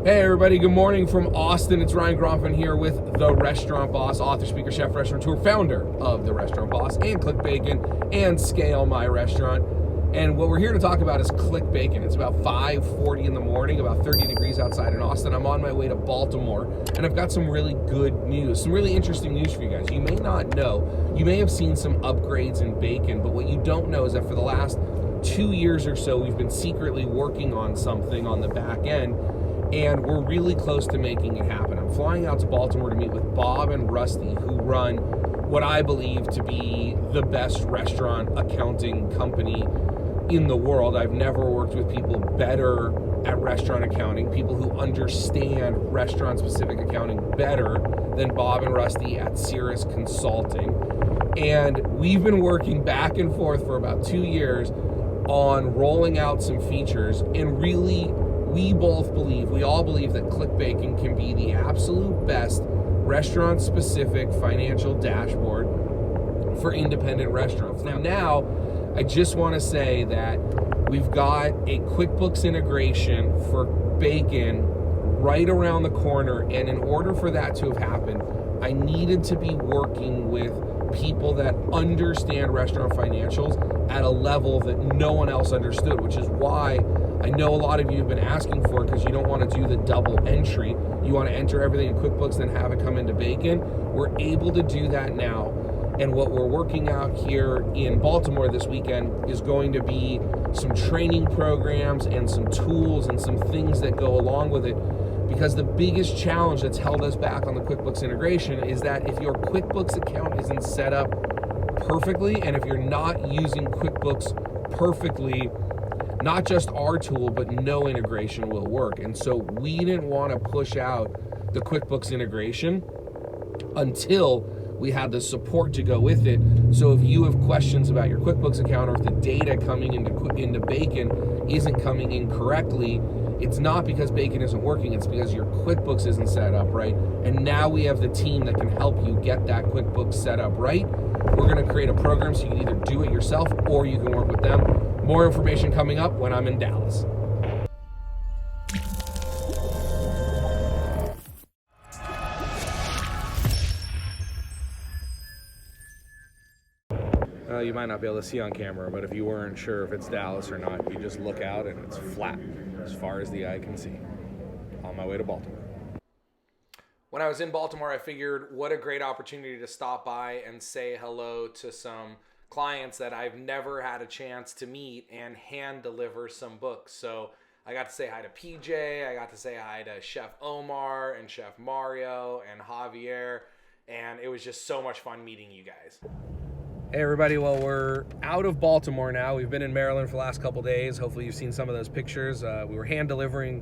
Hey everybody, good morning from Austin. It's Ryan Gronfman here with The Restaurant Boss, author, speaker, chef, restaurateur, founder of The Restaurant Boss and ClickBACON and Scale My Restaurant. And what we're here to talk about is ClickBACON. It's about 5:40 in the morning, about 30 degrees outside in Austin. I'm on my way to Baltimore, and I've got some really good news, some really interesting news for you guys. You may not know, you may have seen some upgrades in bacon, but what you don't know is that for the last 2 years or so, we've been secretly working on something on the back end, and we're really close to making it happen. I'm flying out to Baltimore to meet with Bob and Rusty, who run what I believe to be the best restaurant accounting company in the world. I've never worked with people better at restaurant accounting, people who understand restaurant-specific accounting better than Bob and Rusty at Cirrus Consulting. And we've been working back and forth for about 2 years on rolling out some features, and really, we all believe that ClickBACON can be the absolute best restaurant-specific financial dashboard for independent restaurants. Now, I just want to say that we've got a QuickBooks integration for bacon right around the corner, and in order for that to have happened, I needed to be working with people that understand restaurant financials at a level that no one else understood, which is why I know a lot of you have been asking for it, because you don't want to do the double entry. You want to enter everything in QuickBooks, then have it come into bacon. We're able to do that now. And what we're working out here in Baltimore this weekend is going to be some training programs and some tools and some things that go along with it. Because the biggest challenge that's held us back on the QuickBooks integration is that if your QuickBooks account isn't set up perfectly, and if you're not using QuickBooks perfectly, not just our tool, but no integration will work. And so we didn't want to push out the QuickBooks integration until we had the support to go with it. So if you have questions about your QuickBooks account, or if the data coming into bacon isn't coming in correctly, it's not because bacon isn't working, it's because your QuickBooks isn't set up right. And now we have the team that can help you get that QuickBooks set up right. We're gonna create a program so you can either do it yourself or you can work with them. More information coming up when I'm in Dallas. You might not be able to see on camera, but if you weren't sure if it's Dallas or not, you just look out and it's flat as far as the eye can see. On my way to Baltimore. When I was in Baltimore, I figured what a great opportunity to stop by and say hello to some clients that I've never had a chance to meet and hand deliver some books. So I got to say hi to PJ, I got to say hi to Chef Omar and Chef Mario and Javier, and it was just so much fun meeting you guys. Hey everybody, well, we're out of Baltimore now. We've been in Maryland for the last couple days. Hopefully you've seen some of those pictures. We were hand delivering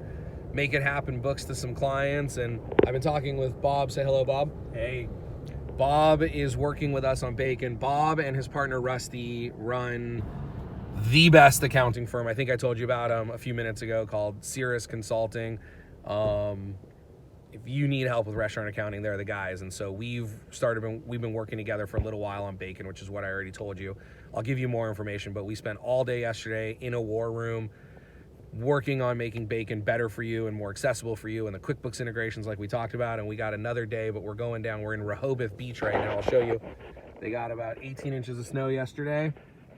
Make It Happen books to some clients, and I've been talking with Bob. Say hello, Bob. Hey. Bob is working with us on bacon. Bob and his partner Rusty run the best accounting firm. I think I told you about them a few minutes ago, called Cirrus Consulting. If you need help with restaurant accounting, they're the guys. And so we've been working together for a little while on bacon, which is what I already told you. I'll give you more information, but we spent all day yesterday in a war room working on making bacon better for you and more accessible for you, and the QuickBooks integrations like we talked about. And we got another day, but we're going down. We're in Rehoboth Beach right now. I'll show you. They got about 18 inches of snow yesterday,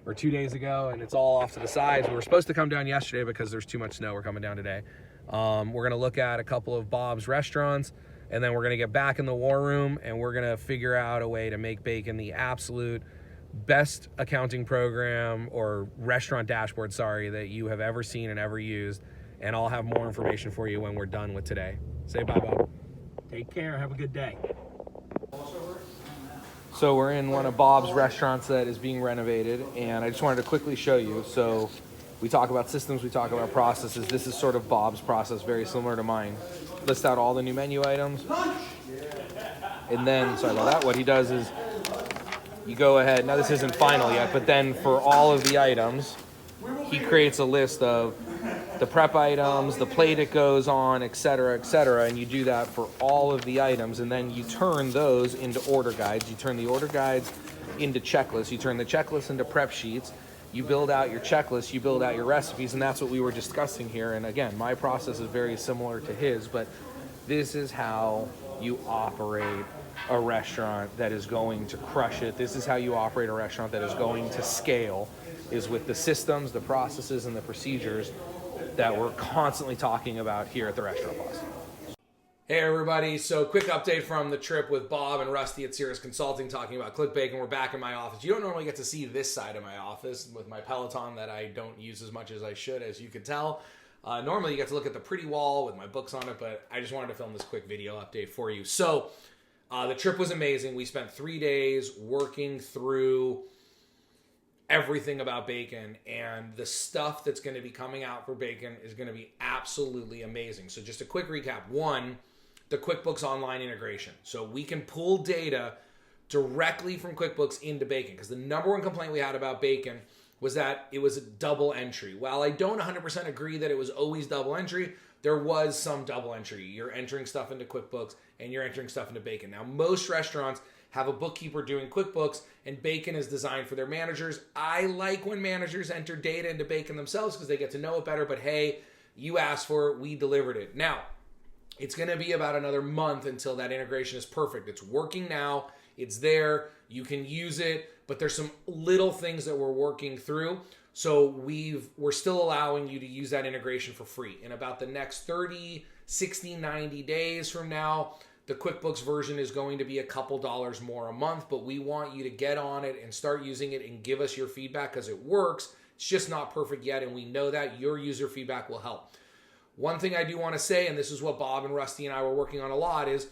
or 2 days ago, and it's all off to the sides. We were supposed to come down yesterday because there's too much snow. We're coming down today. We're gonna look at a couple of Bob's restaurants, and then we're gonna get back in the war room, and we're gonna figure out a way to make bacon the absolute best accounting program or restaurant dashboard, that you have ever seen and ever used. And I'll have more information for you when we're done with today. Say bye, Bob. Take care. Have a good day. So we're in one of Bob's restaurants that is being renovated, and I just wanted to quickly show you. So we talk about systems, we talk about processes. This is sort of Bob's process, very similar to mine. List out all the new menu items. And then, sorry about that, what he does is you go ahead, now this isn't final yet, but then for all of the items, he creates a list of the prep items, the plate it goes on, et cetera, and you do that for all of the items, and then you turn those into order guides. You turn the order guides into checklists. You turn the checklists into prep sheets. You build out your checklist, you build out your recipes, and that's what we were discussing here. And again, my process is very similar to his, but this is how you operate a restaurant that is going to crush it. This is how you operate a restaurant that is going to scale, is with the systems, the processes, and the procedures that we're constantly talking about here at the Restaurant Boss. Hey everybody, so quick update from the trip with Bob and Rusty at Cirrus Consulting talking about ClickBACON. We're back in my office. You don't normally get to see this side of my office with my Peloton that I don't use as much as I should, as you can tell. Normally you get to look at the pretty wall with my books on it, but I just wanted to film this quick video update for you. So the trip was amazing. We spent 3 days working through everything about bacon, and the stuff that's going to be coming out for bacon is going to be absolutely amazing. So just a quick recap. One, the QuickBooks Online integration. So we can pull data directly from QuickBooks into bacon, because the number one complaint we had about bacon was that it was a double entry. While I don't 100% agree that it was always double entry, there was some double entry. You're entering stuff into QuickBooks and you're entering stuff into bacon. Now, most restaurants have a bookkeeper doing QuickBooks, and bacon is designed for their managers. I like when managers enter data into bacon themselves because they get to know it better, but hey, you asked for it, we delivered it. Now, it's going to be about another month until that integration is perfect. It's working now. It's there. You can use it, but there's some little things that we're working through. So we're still allowing you to use that integration for free. In about the next 30, 60, 90 days from now, the QuickBooks version is going to be a couple dollars more a month, but we want you to get on it and start using it and give us your feedback, because it works. It's just not perfect yet, and we know that your user feedback will help. One thing I do want to say, and this is what Bob and Rusty and I were working on a lot, is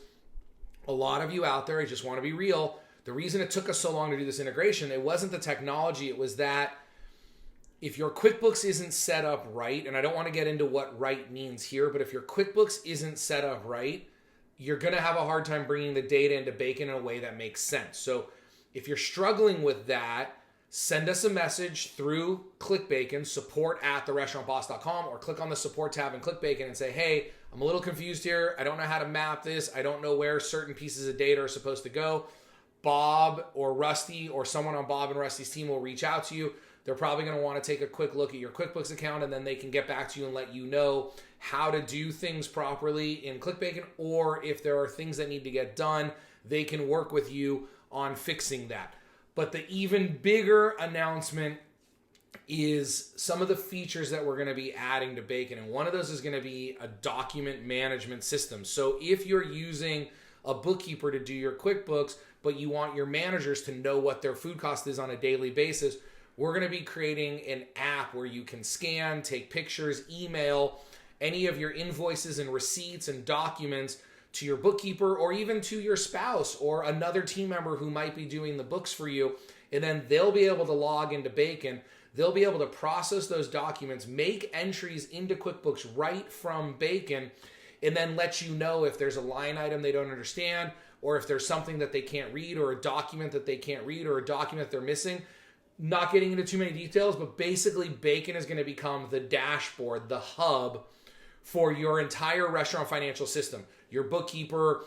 a lot of you out there, I just want to be real, the reason it took us so long to do this integration, it wasn't the technology, it was that if your QuickBooks isn't set up right, and I don't want to get into what right means here, but if your QuickBooks isn't set up right, you're going to have a hard time bringing the data into bacon in a way that makes sense. So if you're struggling with that, send us a message through ClickBACON, support@therestaurantboss.com, or click on the support tab in ClickBACON and say, hey, I'm a little confused here. I don't know how to map this. I don't know where certain pieces of data are supposed to go. Bob or Rusty or someone on Bob and Rusty's team will reach out to you. They're probably going to want to take a quick look at your QuickBooks account, and then they can get back to you and let you know how to do things properly in ClickBACON, or if there are things that need to get done, they can work with you on fixing that. But the even bigger announcement is some of the features that we're going to be adding to bacon. And one of those is going to be a document management system. So if you're using a bookkeeper to do your QuickBooks, but you want your managers to know what their food cost is on a daily basis, we're going to be creating an app where you can scan, take pictures, email any of your invoices and receipts and documents to your bookkeeper, or even to your spouse or another team member who might be doing the books for you. And then they'll be able to log into bacon. They'll be able to process those documents, make entries into QuickBooks right from bacon, and then let you know if there's a line item they don't understand, or if there's something that they can't read, or a document that they can't read, or a document they're missing. Not getting into too many details, but basically bacon is going to become the dashboard, the hub for your entire restaurant financial system. Your bookkeeper,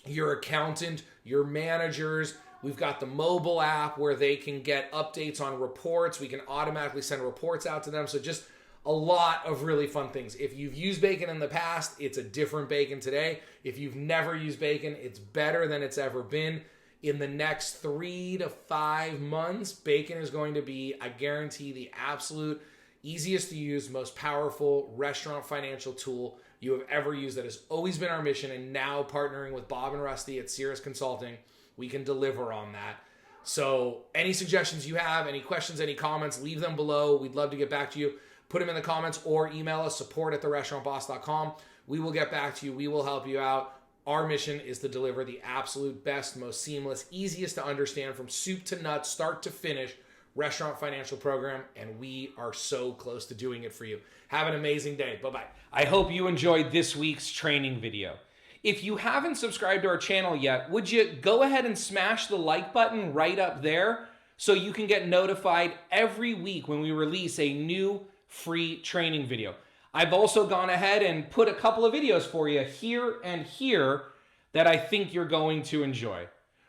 your accountant, your managers. We've got the mobile app where they can get updates on reports. We can automatically send reports out to them. So just a lot of really fun things. If you've used bacon in the past, it's a different bacon today. If you've never used bacon, it's better than it's ever been. In the next 3 to 5 months, bacon is going to be, I guarantee, the absolute easiest to use, most powerful restaurant financial tool you have ever used. That has always been our mission, and now partnering with Bob and Rusty at Cirrus Consulting, we can deliver on that. So any suggestions you have, any questions, any comments, leave them below. We'd love to get back to you. Put them in the comments or email us, support@therestaurantboss.com. We will get back to you. We will help you out. Our mission is to deliver the absolute best, most seamless, easiest to understand from soup to nuts, start to finish restaurant financial program, and we are so close to doing it for you. Have an amazing day. Bye-bye. I hope you enjoyed this week's training video. If you haven't subscribed to our channel yet, would you go ahead and smash the like button right up there so you can get notified every week when we release a new free training video. I've also gone ahead and put a couple of videos for you here and here that I think you're going to enjoy.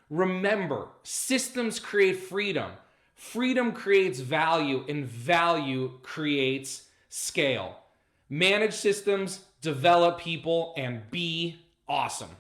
Remember, systems create freedom. Freedom creates value, and value creates scale. Manage systems, develop people, and be awesome.